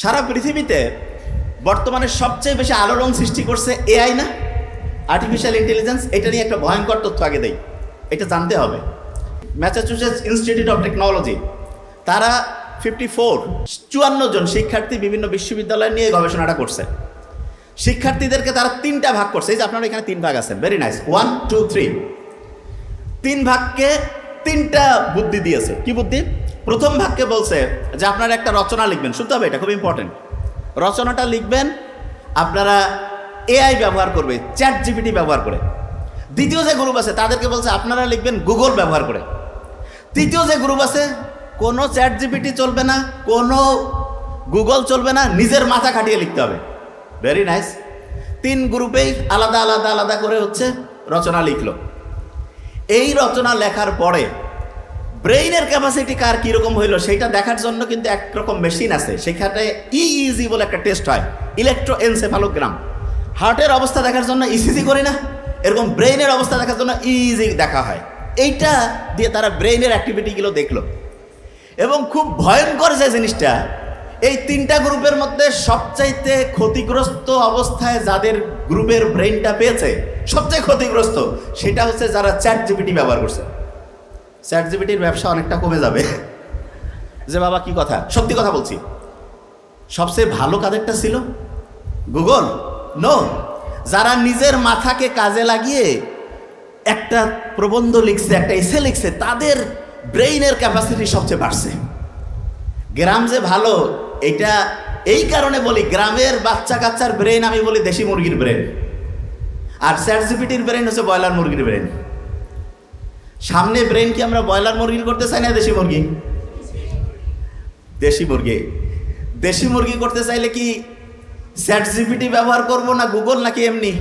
সারা পৃথিবীতে বর্তমানে সবচেয়ে বেশি আলোড়ন সৃষ্টি করছে এআই না, আর্টিফিশিয়াল ইন্টেলিজেন্স। এটা নিয়ে একটা ভয়ঙ্কর তথ্য আগে দেই, এটা জানতে হবে। ম্যাসাচুসেটস ইনস্টিটিউট অফ টেকনোলজি তারা 54 জন শিক্ষার্থী বিভিন্ন বিশ্ববিদ্যালয় নিয়ে গবেষণাটা করছে। শিক্ষার্থীদেরকে তারা 3টা ভাগ করছে। এই যে আপনারা এখানে 3 ভাগ আছেন, ভেরি নাইস, 1 2 3। 3 ভাগকে 3টা বুদ্ধি দিয়েছে। কি বুদ্ধি? প্রথম ভাগকে বলছে যে আপনারা একটা রচনা লিখবেন, শুনতে হবে, এটা খুব ইম্পর্টেন্ট। রচনাটা লিখবেন আপনারা এআই ব্যবহার করবে, চ্যাট জিপিটি ব্যবহার করে। দ্বিতীয় যে গ্রুপ আছে তাদেরকে বলছে আপনারা লিখবেন গুগল ব্যবহার করে। তৃতীয় যে গ্রুপ আছে কোনো চ্যাট জিপিটি চলবে না, কোনো গুগল চলবে না, নিজের মাথা খাটিয়ে লিখতে হবে। Very nice. 3 গ্রুপেই আলাদা আলাদা আলাদা করে হচ্ছে রচনা লিখলো। এই রচনা লেখার পরে ব্রেইনের ক্যাপাসিটি কার কীরকম হইলো সেটা দেখার জন্য কিন্তু একরকম মেশিন আছে, সেখানে ইইজি বলে একটা টেস্ট হয়, ইলেকট্রোএনসেফালোগ্রাম। হার্টের অবস্থা দেখার জন্য ইসিজি করি না, এরকম ব্রেইনের অবস্থা দেখার জন্য ইইজি দেখা হয়। এইটা দিয়ে তারা ব্রেইনের অ্যাক্টিভিটিগুলো দেখলো। এবং খুব ভয়ঙ্কর যে জিনিসটা, এই 3টা গ্রুপের মধ্যে সবচাইতে ক্ষতিগ্রস্ত অবস্থায় যাদের গ্রুপের ব্রেইনটা পেয়েছে, সবচেয়ে ক্ষতিগ্রস্ত সেটা হচ্ছে যারা চ্যাট জিপিটি ব্যবহার করছে। চ্যাট জিপিটির ব্যবসা অনেকটা কমে যাবে। যে বাবা কি কথা, সত্যি কথা বলছি। সবচেয়ে ভালো কাদেরটা ছিল? গুগল? নো, যারা নিজের মাথাকে কাজে লাগিয়ে একটা প্রবন্ধ লিখছে, একটা এসে লিখছে, তাদের ব্রেইনের ক্যাপাসিটি সবচেয়ে বাড়ছে। গ্রাম যে ভালো, এটা এই কারণে বলি, গ্রামের বাচ্চা কাচ্চার ব্রেন আমি বলি দেশি মুরগির ব্রেন, আর চ্যাট জিপিটির ব্রেন হচ্ছে ব্রয়লার মুরগির ব্রেন। সামনে ব্রেন কি আমরা ব্রয়লার মুরগি করতে চাই না দেশি মুরগি? দেশি মুরগি। দেশি মুরগি করতে চাইলে কি চ্যাট জিপিটি ব্যবহার করব না গুগল, নাকি এমনি?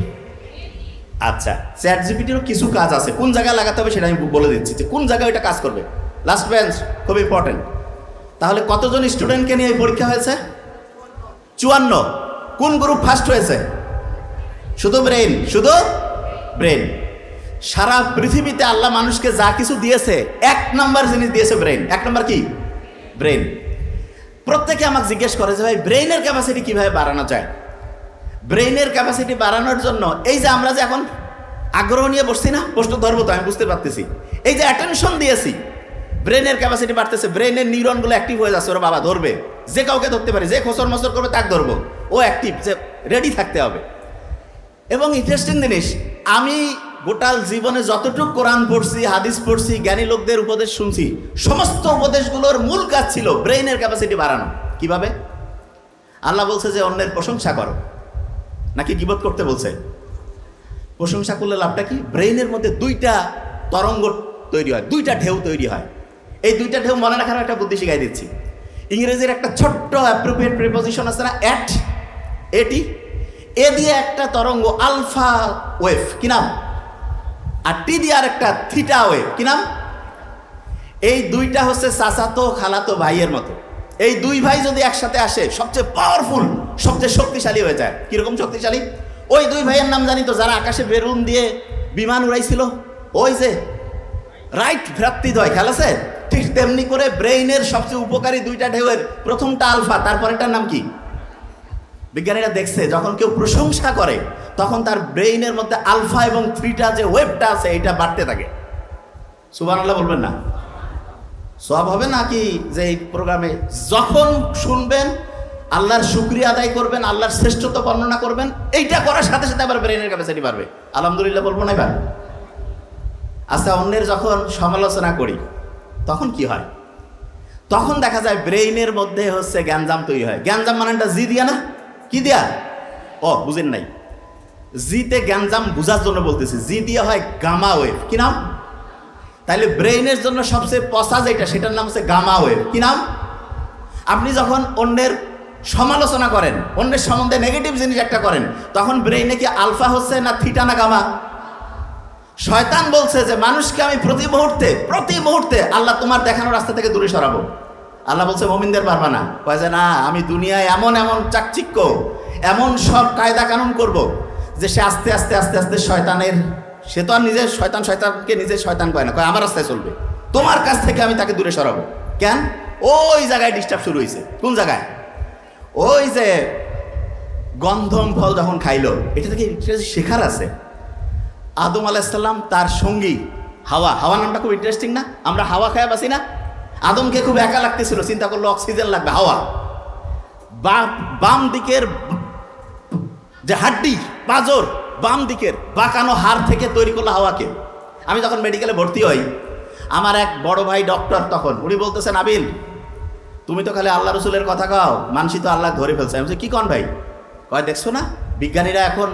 আচ্ছা, চ্যাট জিপিটিরও কিছু কাজ আছে, কোন জায়গায় লাগাতে হবে সেটা আমি বলে দিচ্ছি, যে কোন জায়গায় ওইটা কাজ করবে। লাস্ট বেঞ্চ খুব ইম্পর্টেন্ট। তাহলে কতজন স্টুডেন্টকে নিয়ে পরীক্ষা হয়েছে? 54। কোন গ্রুপ ফার্স্ট হয়েছে? শুধু ব্রেন, শুধু ব্রেন। সারা পৃথিবীতে আল্লাহ মানুষকে যা কিছু দিয়েছে, 1 নম্বর জিনিস দিয়েছে ব্রেন। 1 নম্বর কি? ব্রেন। প্রত্যেকে আমাকে জিজ্ঞেস করে যে ভাই ব্রেইনের ক্যাপাসিটি কিভাবে বাড়ানো যায়? ব্রেইনের ক্যাপাসিটি বাড়ানোর জন্য এই যে আমরা যে এখন আগ্রহ নিয়ে বসছি না, প্রশ্ন ধরবো তো, আমি বুঝতে পারতেছি, এই যে অ্যাটেনশন দিয়েছি, ব্রেনের ক্যাপাসিটি বাড়তেছে, ব্রেনের নিউরনগুলো অ্যাক্টিভ হয়ে যাচ্ছে। ওরা বাবা ধরবে, যে কাউকে ধরতে পারে, যে খোসর মসর করবে তাকে ধরবো, ও অ্যাক্টিভ, যে রেডি থাকতে হবে। এবং ইন্টারেস্টিং জিনিস, আমি গোটাল জীবনে যতটুকু কোরআন পড়ছি, হাদিস পড়ছি, জ্ঞানী লোকদের উপদেশ শুনছি, সমস্ত উপদেশগুলোর মূল কাজ ছিল ব্রেইনের ক্যাপাসিটি বাড়ানো। কিভাবে? আল্লাহ বলছে যে অন্যের প্রশংসা করো, নাকি গীবত করতে বলছে? প্রশংসা করলে লাভটা কি? ব্রেইনের মধ্যে 2টা তরঙ্গ তৈরি হয়, 2টা ঢেউ তৈরি হয়। এই 2টা ঢেউ মনে রাখার একটা বুদ্ধি শিখাই দিচ্ছি। ইংরেজির একটা ছোট্ট অ্যাপ্রোপ্রিয়েট প্রিপোজিশন আছে না, এটি, এ দিয়ে একটা তরঙ্গ আলফা ওয়েভ, কি নাম? আর টি দিয়ে আর একটা থিটা ওয়েভ, কি নাম? এই 2টা হচ্ছে চাচাতো খালাতো ভাইয়ের মতো। এই 2 ভাই যদি একসাথে আসে, সবচেয়ে পাওয়ারফুল, সবচেয়ে শক্তিশালী হয়ে যায়। কিরকম শক্তিশালী? ওই 2 ভাইয়ের নাম জানি তো, যারা আকাশে বেলুন দিয়ে বিমান উড়াইছিল, ওই যে রাইট ভ্রাতৃদ্বয়, খেয়াল আছে? ঠিক তেমনি করে ব্রেইনের সবচেয়ে উপকারী 2টা ঢেউয়ের প্রথমটা আলফা, তারপরেরটার নাম কি? বিজ্ঞানীরা দেখছে যখন কেউ প্রশংসা করে তখন তার ব্রেইনের মধ্যে আলফা এবং থিটা যে ওয়েভটা আছে এটা বাড়তে থাকে। সুবহানাল্লাহ বলবেন না? সওয়াব হবে নাকি? যে এই প্রোগ্রামে যখন শুনবেন আল্লাহর শুকরিয়া আদায় করবেন, আল্লাহর শ্রেষ্ঠত্ব বর্ণনা করবেন, এইটা করার সাথে সাথে আবার ব্রেইনের ক্যাপাসিটি বাড়বে। আলহামদুলিল্লাহ বলবো না এবার? আচ্ছা, অন্যের যখন সমালোচনা করি তখন কি হয়? তখন দেখা যায় ব্রেইনের মধ্যে হচ্ছে গ্যাঞ্জাম তৈরি হয়। গ্যাঞ্জাম মানেটা জি দিয়া না, কি দিয়া? ও বুঝেন নাই, জিতে গ্যাঞ্জাম বুঝার জন্য বলতেছি, জি দিয়ে হয় গামা ওয়েভ। কি নাম? তাইলে ব্রেইনের জন্য সবচেয়ে পচা যেটা, সেটার নাম হচ্ছে গামা ওয়েভ। কি নাম? আপনি যখন অন্যের সমালোচনা করেন, অন্যের সম্বন্ধে নেগেটিভ জিনিস একটা করেন, তখন ব্রেইনে কি আলফা হচ্ছে না থিটা না গামা? শয়তান বলছে যে মানুষকে আমি প্রতি মুহূর্তে আল্লাহ তোমার দেখানো রাস্তা থেকে দূরে সরাবো। আল্লাহ বলছে মুমিনদের পারবা না। কয় যে না, আমি দুনিয়ায় এমন চাকচিক্য, এমন সব কায়দা কানুন করব যে সে আস্তে আস্তে আস্তে আস্তে শয়তানের, সে তো আর নিজের শয়তানকে নিজের শয়তান কয় না, কয় আমার রাস্তায় চলবে, তোমার কাছ থেকে আমি তাকে দূরে সরাবো। কেন? ওই জায়গায় ডিস্টার্ব শুরু হয়েছে। কোন জায়গায়? ওই যে গন্ধম ফল যখন খাইলো, এটা থেকে শেখার আছে। আদম আলাইহিস সালাম তার সঙ্গী হাওয়া, হাওয়া নামটা খুব ইন্টারেস্টিং না? আমরা হাওয়া খায় বাসি না? আদমকে খুব একা লাগতেছিল, চিন্তা করলো অক্সিজেন লাগবে, হাওয়া বাম দিকের যে হাড্ডি পাঁজর, বাম দিকের বাঁকানো হাড় থেকে তৈরি করলো হাওয়াকে। আমি যখন মেডিকেলে ভর্তি হই, আমার এক বড় ভাই ডক্টর, তখন উনি বলতেছেন, আবিল তুমি তো খালি আল্লাহ রসুলের কথা কাও, মানসি তো আল্লাহ ধরে ফেলছে। আমি বলছি কি কন ভাই? কয় দেখছো না বিজ্ঞানীরা এখন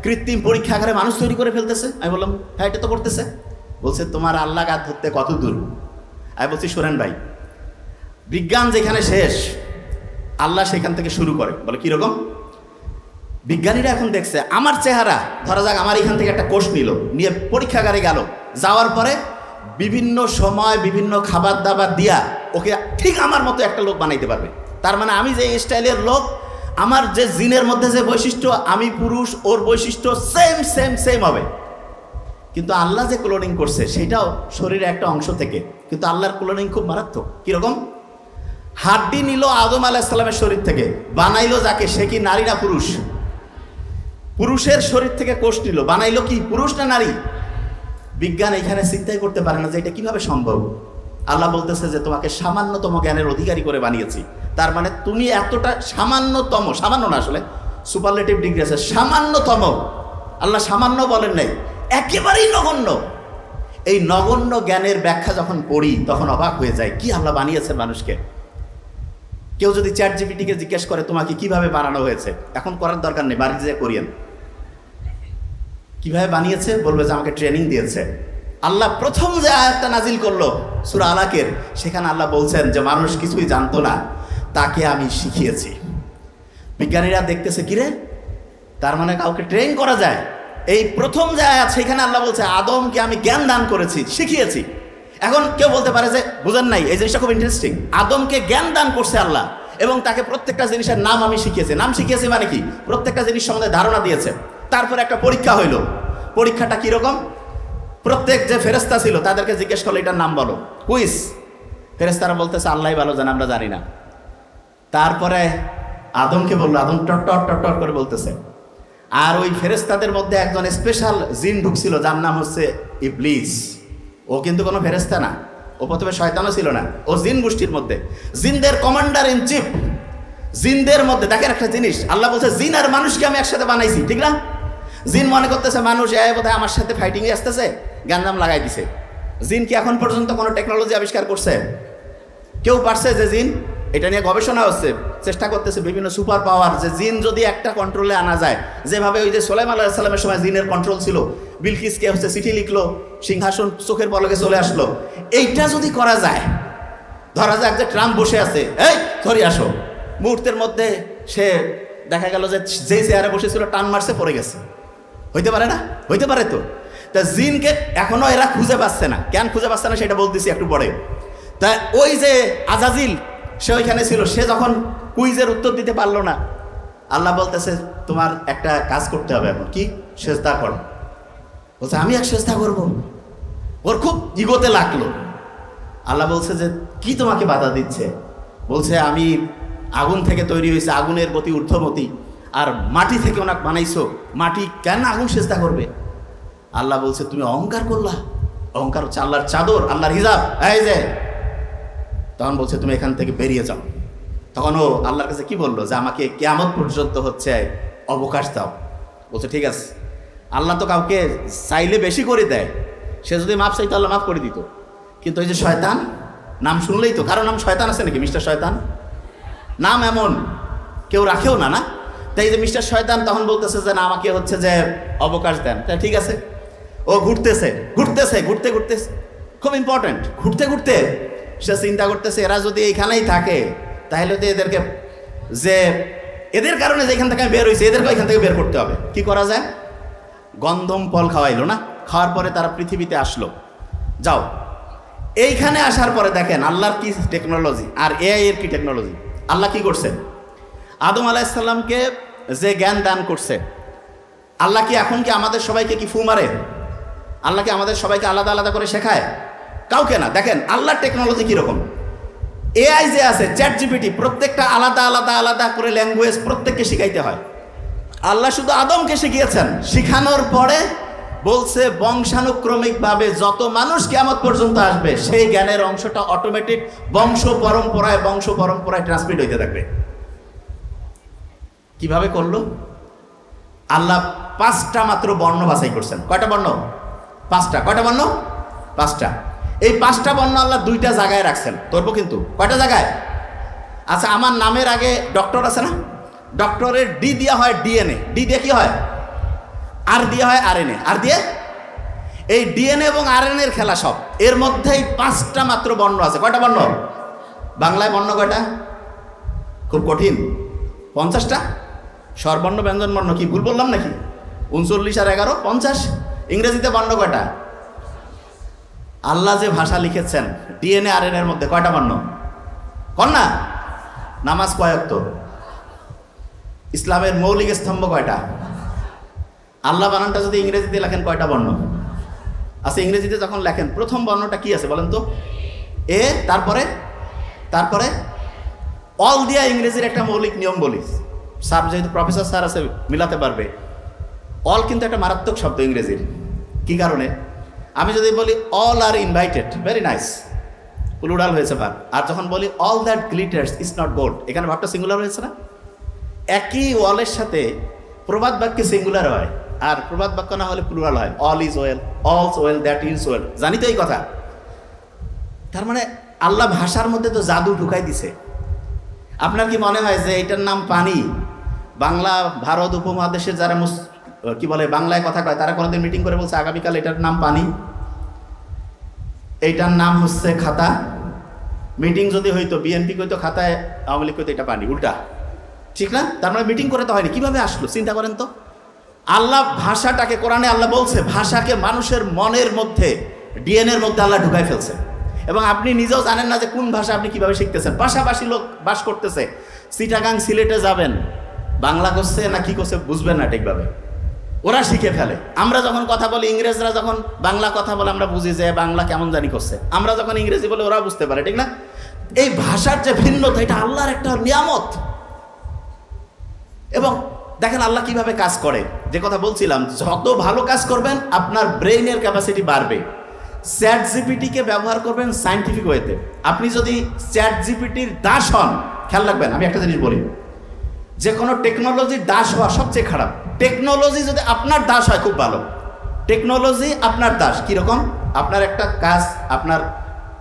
কৃত্রিম পরীক্ষাগারে মানুষ তৈরি করে ফেলতেছে। আমি বললাম হ্যাঁ এটা তো করতেছে। বলছে তোমার আল্লাহ গাছ ধরতে কত দূর? আমি বলছি শোনেন ভাই, বিজ্ঞান যেখানে শেষ আল্লাহ সেখান থেকে শুরু করে। বলে কীরকম? বিজ্ঞানীরা এখন দেখছে আমার চেহারা, ধরা যাক আমার এখান থেকে একটা কোষ নিল, নিয়ে পরীক্ষাগারে গেল, যাওয়ার পরে বিভিন্ন সময় বিভিন্ন খাবার দাবার দিয়া ওকে ঠিক আমার মতো একটা লোক বানাইতে পারবে। তার মানে আমি যে স্টাইলের লোক, আমার যে জিনের মধ্যে যে বৈশিষ্ট্য, আমি পুরুষ, ওর বৈশিষ্ট্য সেম সেম সেম হবে। কিন্তু আল্লাহ যে ক্লোনিং করছে সেটাও শরীরের একটা অংশ থেকে, কিন্তু আল্লাহর ক্লোনিং খুব মারাত্মক। কীরকম? হাড্ডি নিল আদম আলাইহিস সালামের শরীর থেকে, বানাইলো যাকে, সে কি নারী না পুরুষ? পুরুষের শরীর থেকে কোষ নিল, বানাইলো কি পুরুষ না নারী? বিজ্ঞান এখানে চিন্তাই করতে পারে না যে এটা কিভাবে সম্ভব। আল্লাহ বলতেছে যে তোমাকে সামান্যতম জ্ঞানের অধিকারী করে বানিয়েছি। তার মানে তুমি এতটা সামান্যতম, সামান্য না আসলে সুপারলেটিভ ডিগ্রি আছে, সামান্যতম। আল্লাহ সামান্য বলেন নাই, একেবারেই নগণ্য। এই নগণ্য জ্ঞানের ব্যাখ্যা যখন পড়ি তখন অবাক হয়ে যায়, কি আল্লাহ বানিয়েছেন মানুষকে। কেউ যদি চ্যাট জিপিটিকে জিজ্ঞেস করে তোমাকে কিভাবে বানানো হয়েছে, এখন করার দরকার নেই, বাড়িতে যে করিয়েন কিভাবে বানিয়েছে, বলবে যে আমাকে ট্রেনিং দিয়েছে। আল্লাহ প্রথম যে আয়াতটা নাজিল করলো সূরা আলাকের, সেখানে আল্লাহ বলছেন যে মানুষ কিছুই জানতো না, তাকে আমি শিখিয়েছি। বিজ্ঞানীরা দেখতেছে কিরে, তার মানে কাউকে ট্রেন করা যায়। এই প্রথম যে আয়াত, সেখানে আল্লাহ বলছে আদমকে আমি জ্ঞান দান করেছি, শিখিয়েছি। এখন কেউ বলতে পারে যে বুঝেন নাই, এই জিনিসটা খুব ইন্টারেস্টিং। আদমকে জ্ঞান দান করছে আল্লাহ, এবং তাকে প্রত্যেকটা জিনিসের নাম আমি শিখিয়েছি। নাম শিখিয়েছি মানে কি? প্রত্যেকটা জিনিস সম্বন্ধে ধারণা দিয়েছে। তারপরে একটা পরীক্ষা হইল। পরীক্ষাটা কীরকম? প্রত্যেক যে ফেরেস্তা ছিল তাদেরকে জিজ্ঞেস করলো এটার নাম বলো, কুইজ। ফেরেস্তারা বলতেছে আল্লাহ ভালো জানে, আমরা জানি না। তারপরে আদমকে বললো, আদম টট টট টট টট করে বলতেছে। আর ওই ফেরেস্তাদের মধ্যে একজন স্পেশাল জিন ঢুকছিল, যার নাম হচ্ছে ইবলিস। ও কিন্তু কোনো ফেরেস্তা না, ও প্রথমে শয়তানও ছিল না, ও জিন গোষ্ঠীর মধ্যে, জিনদের কমান্ডার ইন চিফ। জিনদের মধ্যে দেখেন একটা জিনিস, আল্লাহ বলছে জিন আর মানুষকে আমি একসাথে বানাইছি, ঠিক না? জিন মনে করতেছে মানুষ বোধহয় আমার সাথে ফাইটিংয়ে আসতেছে, গ্যাঞ্জাম লাগাই দিছে। জিন কি এখন পর্যন্ত কোনো টেকনোলজি আবিষ্কার করছে? কেউ পারছে যে জিন? এটা নিয়ে গবেষণা হচ্ছে, চেষ্টা করতেছে বিভিন্ন সুপার পাওয়ার, যে জিন যদি একটা কন্ট্রোলে আনা যায়, যেভাবে ওই যে সুলাইমান আলাইহিস সালামের সময় জিনের কন্ট্রোল ছিল, বিলকিসকে হচ্ছে চিঠি লিখলো, সিংহাসন চোখের পলকে চলে আসলো। এইটা যদি করা যায়, ধরা যাক যে ট্রাম্প বসে আছে, এই ধরে আসো, মুহূর্তের মধ্যে সে দেখা গেল যে যেই চেয়ারে বসেছিল টান মারছে, পড়ে গেছে। হইতে পারে না? হইতে পারে তো। তা জিনকে এখনো এরা খুঁজে পাচ্ছে না। কেন খুঁজে পাচ্ছে না সেটা বলতেছি একটু পরে। তা ওই যে আজাজিল, সে ওইখানে ছিল, সে যখন কুইজের উত্তর দিতে পারলো না, আল্লাহ বলতেছে তোমার একটা কাজ করতে হবে। এখন কি? সেজদা করো। বলছে আমি এক সেজদা করবো। ওর খুব ইগোতে লাগলো। আল্লাহ বলছে যে কি তোমাকে বাধা দিচ্ছে? বলছে আমি আগুন থেকে তৈরি হয়েছে, আগুনের গতি ঊর্ধ্বমতি, আর মাটি থেকে ওনাকে বানাইছো, মাটি কেন আগুন সেজদা করবে? আল্লাহ বলছে তুমি অহংকার করলা। অহংকার হচ্ছে আল্লাহর চাদর, আল্লাহর হিজাব। এই যে তখন বলছে তুমি এখান থেকে বেরিয়ে যাও। তখন ও আল্লাহর কাছে কি বললো? যে আমাকে কিয়ামত পর্যন্ত হচ্ছে অবকাশ দাও। বলছে ঠিক আছে। আল্লাহ তো কাউকে চাইলে বেশি করে দেয়, সে যদি মাফ চাইতো আল্লাহ মাফ করে দিত। কিন্তু ওই যে শয়তান, নাম শুনলেই তো, কারো নাম শয়তান আছে নাকি? মিস্টার শয়তান নাম এমন কেউ রাখেও না, না? তাই যে মিস্টার শয়তান তখন বলতেছে যে না আমাকে হচ্ছে যে অবকাশ দেন। তাই ঠিক আছে, ও ঘুরতেছে ঘুরতেছে ঘুরতে ঘুরতেছে, খুব ইম্পর্টেন্ট, ঘুরতে ঘুরতে সে চিন্তা করতেছে এরা যদি এইখানেই থাকে তাহলে তো এদেরকে, যে এদের কারণে যেখান থেকে বের হয়েছে এদেরকে এখান থেকে বের করতে হবে। কি করা যায়? গন্ধম ফল খাওয়াইলো না, খাওয়ার পরে তারা পৃথিবীতে আসলো। যাও, এইখানে আসার পরে দেখেন আল্লাহর কি টেকনোলজি আর এআই এর কি টেকনোলজি। আল্লাহ কি করছে? আদম আলাইহিস সালামকে যে জ্ঞান দান করছে, আল্লাহ কি এখন কি আমাদের সবাইকে কি ফু মারে? আল্লাহ কি আমাদের সবাইকে আলাদা আলাদা করে শেখায়? কাউকে না। দেখেন আল্লাহর টেকনোলজি কীরকম। এআই যে আছে চ্যাট জিপিটি, প্রত্যেকটা আলাদা আলাদা আলাদা করে ল্যাঙ্গুয়েজ প্রত্যেককে শিখাইতে হয়। আল্লাহ শুধু আদমকে শিখিয়েছেন, শিখানোর পরে বলছে বংশানুক্রমিকভাবে যত মানুষ কিয়ামত পর্যন্ত আসবে সেই জ্ঞানের অংশটা অটোমেটিক বংশ পরম্পরায় ট্রান্সমিট হইতে থাকবে। কিভাবে করলো? আল্লাহ 5টা মাত্র বর্ণ বাছাই করছেন। কয়টা বর্ণ? 5টা। কয়টা বর্ণ? 5টা। এই 5টা বর্ণ আল্লাহ 2টা জায়গায় রাখছেন। ধরবো কিন্তু কয়টা জায়গায়? আচ্ছা, আমার নামের আগে ডক্টর আছে না? ডক্টরের ডি দেওয়া হয় ডিএনএ, ডি দিয়ে কি হয়? আর দিয়ে হয় আরএনএ, আর দিয়ে এই ডিএনএ এবং আরএনএ এর খেলা সব। এর মধ্যেই 5টা মাত্র বর্ণ আছে। কয়টা বর্ণ? বাংলায় বর্ণ কয়টা? খুব কঠিন, 50টা। স্বরবর্ণ ব্যঞ্জন বর্ণ, কি ভুল বললাম নাকি? 39 আর 11 50। ইংরেজিতে বর্ণ কয়টা? আল্লাহ যে ভাষা লিখেছেন ডিএনএ আরএনএ এর মধ্যে কয়টা বর্ণ? কন না? নামাজ কয় ওয়াক্ত? ইসলামের মৌলিক স্তম্ভ কয়টা? আল্লাহ বানানটা যদি ইংরেজিতে লেখেন কয়টা বর্ণ? আচ্ছা, ইংরেজিতে যখন লেখেন প্রথম বর্ণটা কি আছে বলেন তো? এ, তারপরে অল দিয়া ইংরেজির একটা মৌলিক নিয়ম বলি। স্যার যেহেতু প্রফেসর স্যার আছে মিলাতে পারবে। অল কিন্তু একটা মারাত্মক শব্দ ইংরেজির। কি কারণে? আমি যদি বলি all are invited, very nice, plural হয়েছে ভাব। আর যখন বলি all that glitters is not gold, এখানে ভাবটা সিঙ্গুলার হয়েছে না? একই অলের সাথে প্রবাদ বাক্যে সিঙ্গুলার হয়, আর প্রবাদ বাক্য না হলে প্লুরাল হয়। All is well, all's well, that is well. জানি তো এই কথা। তার মানে আল্লাহ ভাষার মধ্যে তো জাদু ঢুকাই দিছে। আপনার কি মনে হয় যে এটার নাম পানি? বাংলা ভারত উপমহাদেশের যারা কি বলে বাংলায় কথা কয় তারা কোনোদিন মিটিং করে বলছে আগামীকাল এটার নাম পানি, এইটার নাম হচ্ছে খাতা? মিটিং যদি হইতো বিএনপি কইতো খাতায়, আওয়ামী লীগ কইতো এটা পানি, উল্টা, ঠিক না? তার মানে মিটিং করে তো হয়নি। কিভাবে আসলো চিন্তা করেন তো। আল্লাহ ভাষাটাকে, কোরআনে আল্লাহ বলছে ভাষাকে মানুষের মনের মধ্যে, ডিএনএর মধ্যে আল্লাহ ঢুকাই ফেলছে। এবং আপনি নিজেও জানেন না যে কোন ভাষা আপনি কিভাবে শিখতেছেন। পাশাপাশি লোক বাস করতেছে, চিটাগাং সিলেটে যাবেন, বাংলা করছে না কি করছে বুঝবেন না ঠিকভাবে, ওরা শিখে ফেলে। আমরা যখন কথা বলি, ইংরেজরা যখন বাংলা কথা বলে আমরা বুঝি যে বাংলা কেমন জানি করছে, আমরা যখন ইংরেজি বলে ওরা বুঝতে পারে, ঠিক না? এই ভাষার যে ভিন্নতা, এটা আল্লাহর একটা নিয়ামত। এবং দেখেন আল্লাহ কিভাবে কাজ করে। যে কথা বলছিলাম, যত ভালো কাজ করবেন আপনার ব্রেইনের ক্যাপাসিটি বাড়বে। চ্যাট জিপিটিকে ব্যবহার করবেন সায়েন্টিফিক ওয়েতে। আপনি যদি চ্যাট জিপিটির দাস হন, খেয়াল রাখবেন, আমি একটা জিনিস বলি, যে কোনো টেকনোলজির দাস হওয়া সবচেয়ে খারাপ। টেকনোলজি যদি আপনার দাস হয় খুব ভালো। টেকনোলজি আপনার দাস কীরকম? আপনার একটা কাজ আপনার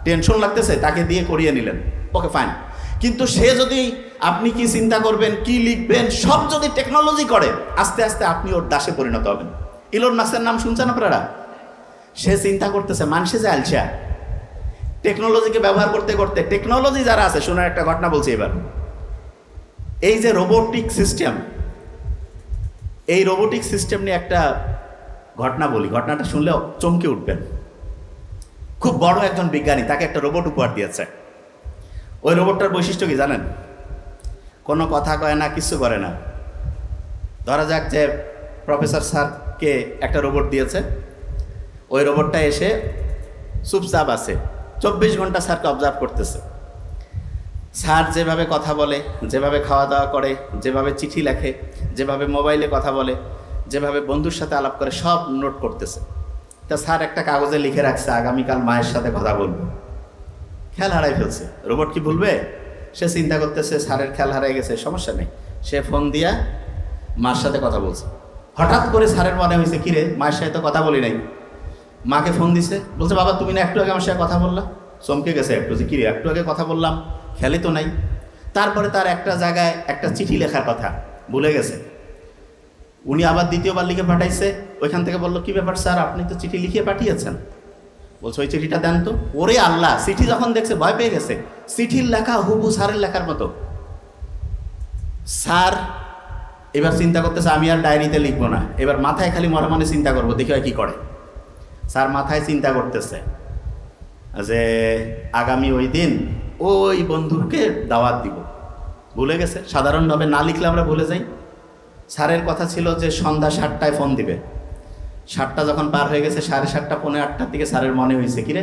টেনশন লাগতেছে, তাকে দিয়ে করিয়ে নিলেন, ওকে ফাইন। কিন্তু সে যদি আপনি কি চিন্তা করবেন, কি লিখবেন, সব যদি টেকনোলজি করে, আস্তে আস্তে আপনি ওর দাসে পরিণত হবেন। ইলন মাস্কের নাম শুনছেন আপনারা? সে চিন্তা করতেছে, মানুষে যে আলসা, টেকনোলজিকে ব্যবহার করতে করতে, টেকনোলজি যারা আছে, শোনার একটা ঘটনা বলছি এবার। এই যে রোবোটিক সিস্টেম, এই রোবোটিক সিস্টেম নিয়ে একটা ঘটনা বলি, ঘটনাটা শুনলেও চমকে উঠবেন। খুব বড় একজন বিজ্ঞানী, তাকে একটা রোবট উপহার দিয়েছে। ওই রোবটটার বৈশিষ্ট্য কি জানেন? কোনো কথা কয় না, কিছু করে না। ধরা যাক যে প্রফেসর স্যারকে একটা রোবট দিয়েছে, ওই রোবটটা এসে চুপচাপ আছে, 24 ঘন্টা স্যারকে অবজার্ভ করতেছে। স্যার যেভাবে কথা বলে, যেভাবে খাওয়া দাওয়া করে, যেভাবে চিঠি লেখে, যেভাবে মোবাইলে কথা বলে, যেভাবে বন্ধুর সাথে আলাপ করে, সব নোট করতেছে। তা স্যার একটা কাগজে লিখে রাখছে আগামীকাল মায়ের সাথে কথা বলবো। খেয়াল হারাই ফেলছে। রোবট কি ভুলবে? সে চিন্তা করতেছে স্যারের খেয়াল হারাই গেছে, সমস্যা নেই। সে ফোন দিয়া মার সাথে কথা বলছে। হঠাৎ করে স্যারের মনে হয়েছে, কিরে মায়ের সাথে তো কথা বলি নাই। মাকে ফোন দিছে, বলছে বাবা তুমি না একটু আগে আমার সাথে কথা বললা। চমকে গেছে একটু, যে কিরে একটু আগে কথা বললাম, খেয়ালই তো নাই। তারপরে তার একটা জায়গায় একটা চিঠি লেখার কথা ভুলে গেছে। উনি আবার দ্বিতীয়বার লিখে পাঠাইছে। ওইখান থেকে বললো, কি ব্যাপার স্যার, আপনি তো চিঠি লিখিয়ে পাঠিয়েছেন। বলছে ওই চিঠিটা দেন তো। ওরে আল্লাহ, চিঠি যখন দেখছে ভয় পেয়ে গেছে। চিঠির লেখা হুবহু স্যারের লেখার মতো। স্যার এবার চিন্তা করতেছে আমি আর ডায়েরিতে লিখবো না, এবার মাথায় খালি মনে মনে চিন্তা করবো, দেখি হয় কি করে। স্যার মাথায় চিন্তা করতেছে যে আগামী ওই দিন ওই বন্ধুকে দাওয়াত দিব। ভুলে গেছে। সাধারণভাবে না লিখলে আমরা ভুলে যাই। স্যারের কথা ছিল যে সন্ধ্যা 7টায় ফোন দিবে। 7টা যখন পার হয়ে গেছে, 7:30 পৌনে 8টার দিকে স্যারের মনে হয়েছে, কিরে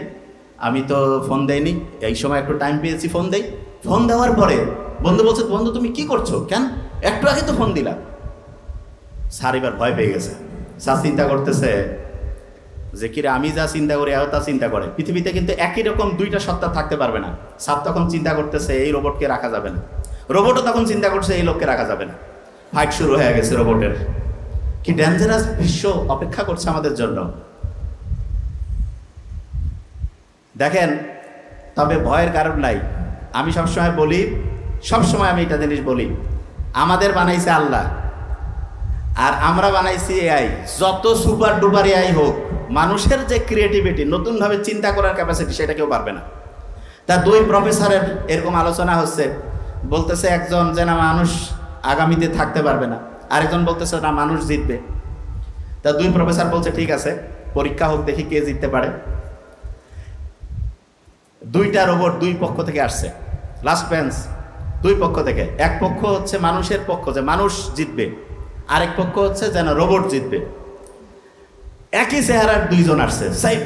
আমি তো ফোন দেইনি, এই সময় একটু টাইম পেয়েছি, ফোন দেই। ফোন দেওয়ার পরে বন্ধু বলছে, বন্ধু তুমি কি করছো, কেন একটু আগে তো ফোন দিলা। স্যার এবার ভয় পেয়ে গেছে। স্যার চিন্তা করতেছে যে কিরে আমি যা চিন্তা করি এও তা চিন্তা করে। পৃথিবীতে কিন্তু একই রকম দুইটা সত্তা থাকতে পারবে না। স্যার তখন চিন্তা করতেছে এই রোবটকে রাখা যাবে না, রোবটও তখন চিন্তা করছে এই লোককে রাখা যাবে না। ফাইট শুরু হয়ে গেছে রোবটের। কি ডেঞ্জারাস বিশ্ব অপেক্ষা করছে আমাদের জন্য দেখেন। তবে ভয়ের কারণ নাই। আমি সবসময় বলি, সবসময় আমি এটা জিনিস বলি, আমাদের বানাইছে আল্লাহ আর আমরা বানাইছি এআই। যত সুপার ডুপার এআই হোক, মানুষের যে ক্রিয়েটিভিটি, নতুনভাবে চিন্তা করার ক্যাপাসিটি, সেটা কেউ পারবে না। তা দুই প্রফেসরের এরকম আলোচনা হচ্ছে, বলতেছে একজন যে না মানুষ আগামীতে থাকতে পারবে না, আরেকজন বলতেছে না মানুষ জিতবে। তা দুই প্রফেসর বলছে ঠিক আছে পরীক্ষা হোক, দেখি কে জিততে পারে। দুইটা রোবট দুই পক্ষ থেকে আসছে, লাস্ট বেঞ্চ দুই পক্ষ থেকে। এক পক্ষ হচ্ছে মানুষের পক্ষ, যে মানুষ জিতবে, আরেক পক্ষ হচ্ছে যেন রোবট জিতবে। একই চেহারার দুইজন আসছে, সেম।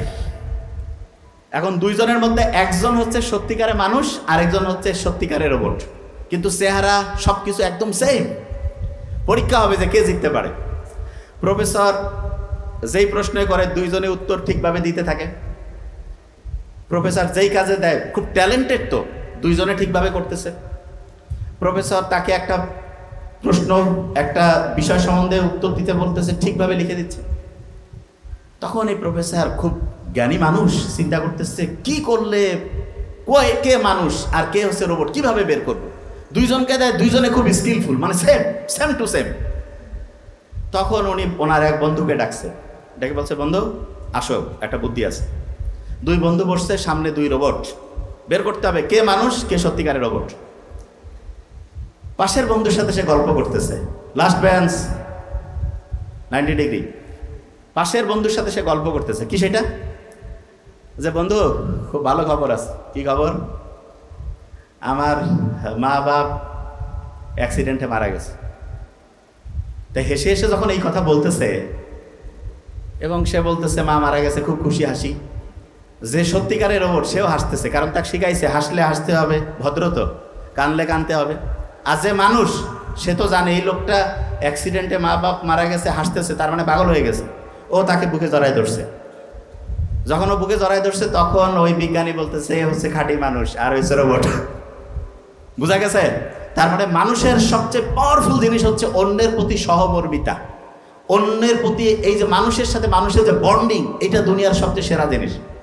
এখন দুইজনের মধ্যে একজন হচ্ছে সত্যিকারের মানুষ, আরেকজন হচ্ছে সত্যিকারের রোবট, কিন্তু চেহারা সবকিছু একদম সেম। পরীক্ষা হবে যে কে জিততে পারে। প্রফেসর যেই প্রশ্ন করে দুইজনে উত্তর ঠিকভাবে দিতে থাকে। প্রফেসর যেই কাজে দেয়, খুব ট্যালেন্টেড তো, দুইজনে ঠিকভাবে করতেছে। প্রফেসর তাকে একটা প্রশ্ন, একটা বিষয় সম্বন্ধে উত্তর দিতে বলতেছে, ঠিকভাবে লিখে দিচ্ছে। তখন এই প্রফেসর, খুব জ্ঞানী মানুষ, চিন্তা করতেছে কি করলে কে মানুষ আর কে হচ্ছে রোবট, কিভাবে বের করবো। দুইজনকে দেয়, দুইজনে খুব স্কিলফুল, মানে সেম সেম টু সেম। তখন উনি ওনার এক বন্ধুকে ডাকছে, ডেকে বলছে বন্ধু আসো, একটা বুদ্ধি আছে। দুই বন্ধু বসছে, সামনে দুই রোবট, বের করতে হবে কে মানুষ কে সত্যিকারের রোবট। পাশের বন্ধুর সাথে সে গল্প করতেছে, লাস্ট বেঞ্চ 90 ডিগ্রি। পাশের বন্ধুর সাথে সে গল্প করতেছে, কি সেটা, যে বন্ধু খুব ভালো খবর আছে। কি খবর? আমার মা বাপ অ্যাক্সিডেন্টে মারা গেছে। তাই হেসে হেসে যখন এই কথা বলতেছে এবং সে বলতেছে মা মারা গেছে, খুব খুশি হাসি। যে সত্যিকারের রোবট সেও হাসতেছে, কারণ তাকে শিখাইছে হাসলে হাসতে হবে, ভদ্র তো, কানলে কানতে হবে। আর যে মানুষ সে তো জানে এই লোকটা অ্যাক্সিডেন্টে মা বাপ মারা গেছে, হাসতেছে, তার মানে পাগল হয়ে গেছে। ও তাকে বুকে জড়ায় ধরছে। যখন ও বুকে জড়ায় ধরছে তখন ওই বিজ্ঞানী বলতেছে এ হচ্ছে খাঁটি মানুষ আর হচ্ছে রোবট। বুঝা গেছে? তার মানে মানুষের সবচেয়ে পাওয়ারফুল জিনিস হচ্ছে অন্যের প্রতি সহমর্মিতা, অন্যের প্রতি এই যে মানুষের সাথে মানুষের যে বন্ডিং, এটা দুনিয়ার সবচেয়ে সেরা জিনিস।